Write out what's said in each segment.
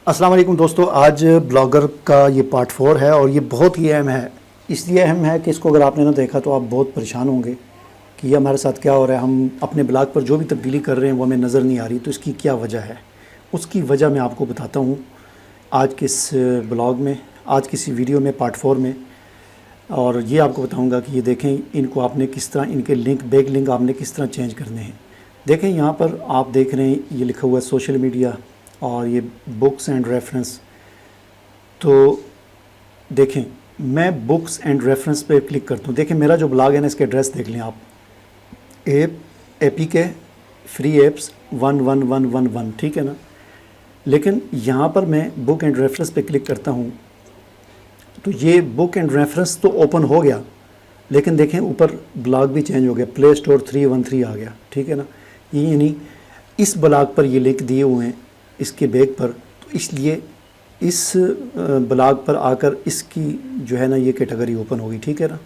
अस्सलाम वालेकुम दोस्तों, आज ब्लॉगर का ये पार्ट 4 है और ये बहुत ही अहम है। इसलिए अहम है कि इसको अगर आपने ना देखा तो आप बहुत परेशान होंगे कि ये हमारे साथ क्या हो रहा है। हम अपने ब्लॉग पर जो भी तब्दीली कर रहे हैं वो हमें नज़र नहीं आ रही, तो इसकी क्या वजह है। उसकी वजह मैं आपको बताता हूँ आज के इस ब्लॉग में, आज की इसी वीडियो में, पार्ट 4 में। और ये आपको बताऊँगा कि ये देखें इनको आपने किस तरह, इनके लिंक, बैक लिंक आपने किस तरह चेंज करने हैं। देखें यहाँ पर आप देख रहे हैं ये लिखा हुआ है सोशल मीडिया और ये बुक्स एंड रेफरेंस। तो देखें मैं बुक्स एंड रेफरेंस पे क्लिक करता हूँ। देखें मेरा जो ब्लॉग है ना, इसके एड्रेस देख लें आप, APK फ्री एप्स 11111, ठीक है ना। लेकिन यहाँ पर मैं बुक एंड रेफरेंस पे क्लिक करता हूँ तो ये बुक एंड रेफरेंस तो ओपन हो गया, लेकिन देखें ऊपर ब्लॉग भी चेंज हो गया, प्ले स्टोर 313 आ गया, ठीक है ना। ये यानी इस ब्लॉग पर ये लिंक दिए हुए हैं इसके बैक पर, तो इसलिए इस ब्लॉग पर आकर इसकी जो है ना ये कैटेगरी ओपन होगी, ठीक है ना।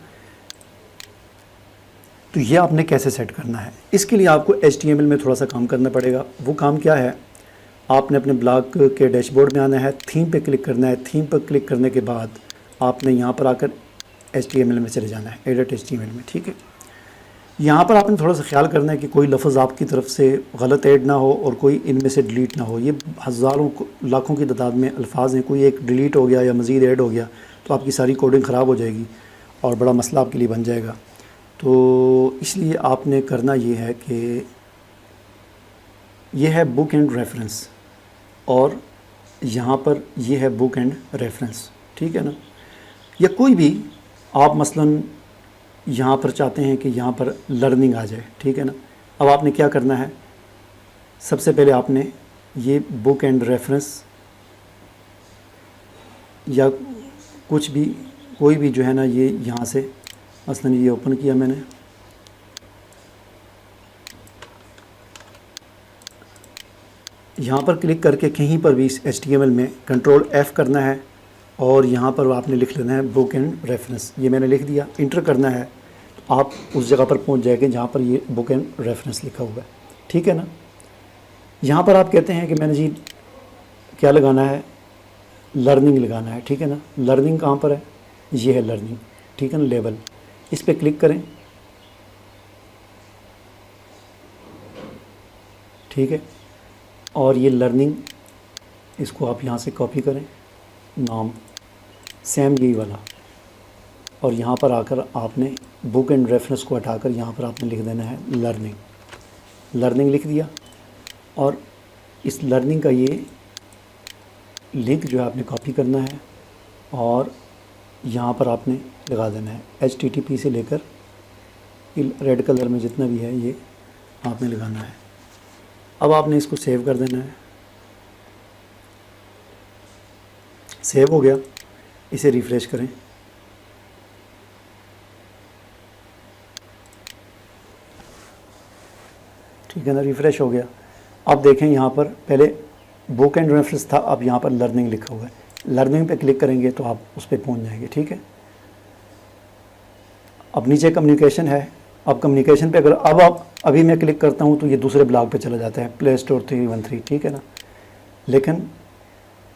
तो ये आपने कैसे सेट करना है, इसके लिए आपको HTML में थोड़ा सा काम करना पड़ेगा। वो काम क्या है, आपने अपने ब्लॉग के डैशबोर्ड में आना है, थीम पे क्लिक करना है। थीम पर क्लिक करने के बाद आपने यहाँ पर आकर HTML में चले जाना है, एडिट HTML में, ठीक है। यहाँ पर आपने थोड़ा सा ख्याल करना है कि कोई लफ्ज़ आपकी तरफ से गलत ऐड ना हो और कोई इनमें से डिलीट ना हो। ये हज़ारों लाखों की तादाद में अल्फाज हैं, कोई एक डिलीट हो गया या मज़ीद ऐड हो गया तो आपकी सारी कोडिंग ख़राब हो जाएगी और बड़ा मसला आपके लिए बन जाएगा। तो इसलिए आपने करना ये है कि ये है बुक एंड रेफरेंस और यहाँ पर ये है बुक एंड रेफरेंस, ठीक है ना। या कोई भी आप मसलन यहाँ पर चाहते हैं कि यहाँ पर लर्निंग आ जाए, ठीक है ना। अब आपने क्या करना है, सबसे पहले आपने ये बुक एंड रेफरेंस या कुछ भी, कोई भी जो है ना, ये यहाँ से मसलन ये ओपन किया मैंने, यहाँ पर क्लिक करके कहीं पर भी इस HTML में कंट्रोल F करना है और यहाँ पर आपने लिख लेना है बुक एंड रेफरेंस। ये मैंने लिख दिया, इंटर करना है तो आप उस जगह पर पहुँच जाएंगे जहाँ पर ये बुक एंड रेफरेंस लिखा हुआ है, ठीक है ना। यहाँ पर आप कहते हैं कि मैंने जी क्या लगाना है, लर्निंग लगाना है, ठीक है ना। लर्निंग कहाँ पर है, ये है लर्निंग, ठीक है ना, लेबल। इस पर क्लिक करें, ठीक है। और ये लर्निंग, इसको आप यहाँ से कॉपी करें, नाम सेम यही वाला, और यहाँ पर आकर आपने बुक एंड रेफरेंस को हटाकर यहाँ पर आपने लिख देना है लर्निंग। लर्निंग लिख दिया और इस लर्निंग का ये लिंक जो है आपने कॉपी करना है और यहाँ पर आपने लगा देना है HTTP से लेकर रेड कलर में जितना भी है ये आपने लगाना है। अब आपने इसको सेव कर देना है। सेव हो गया, इसे रिफ़्रेश करें। ठीक है ना, रिफ़्रेश हो गया। अब देखें यहाँ पर पहले बुक एंड रेफरेंस था, अब यहाँ पर लर्निंग लिखा हुआ है। लर्निंग पे क्लिक करेंगे तो आप उस पर पहुँच जाएंगे, ठीक है। अब नीचे कम्युनिकेशन है, अब कम्युनिकेशन पे अगर अब आप अभी मैं क्लिक करता हूँ तो ये दूसरे ब्लॉग पे चला जाता है, प्ले स्टोर 313, ठीक है ना। लेकिन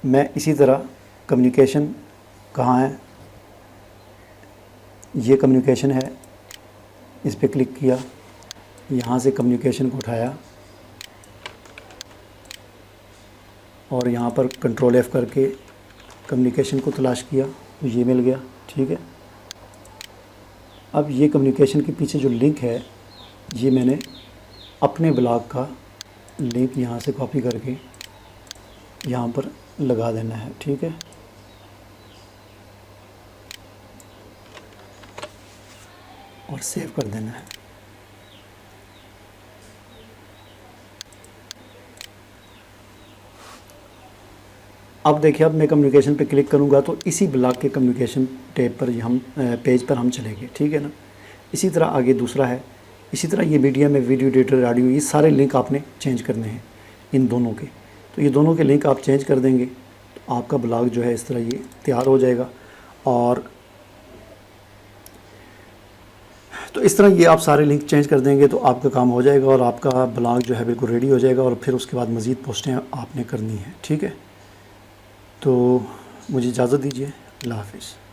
मैं इसी तरह कम्युनिकेशन कहाँ है, ये कम्युनिकेशन है, इस पर क्लिक किया, यहाँ से कम्युनिकेशन को उठाया और यहाँ पर कंट्रोल F करके कम्युनिकेशन को तलाश किया तो ये मिल गया, ठीक है। अब ये कम्युनिकेशन के पीछे जो लिंक है ये मैंने अपने ब्लॉग का लिंक यहाँ से कॉपी करके यहाँ पर लगा देना है, ठीक है। और सेव कर देना है। अब देखिए, अब मैं कम्युनिकेशन पे क्लिक करूँगा तो इसी ब्लॉग के कम्युनिकेशन टैब पर हम पेज पर हम चलेंगे, ठीक है ना। इसी तरह आगे दूसरा है, इसी तरह ये मीडिया में वीडियो एडिटर, ऑडियो, ये सारे लिंक आपने चेंज करने हैं इन दोनों के। तो ये दोनों के लिंक आप चेंज कर देंगे तो आपका ब्लॉग जो है इस तरह ये तैयार हो जाएगा। और तो इस तरह ये आप सारे लिंक चेंज कर देंगे तो आपका काम हो जाएगा और आपका ब्लॉग जो है बिल्कुल रेडी हो जाएगा। और फिर उसके बाद मज़ीद पोस्टें आपने करनी है, ठीक है। तो मुझे इजाज़त दीजिए। अल्लाह हाफ़िज़।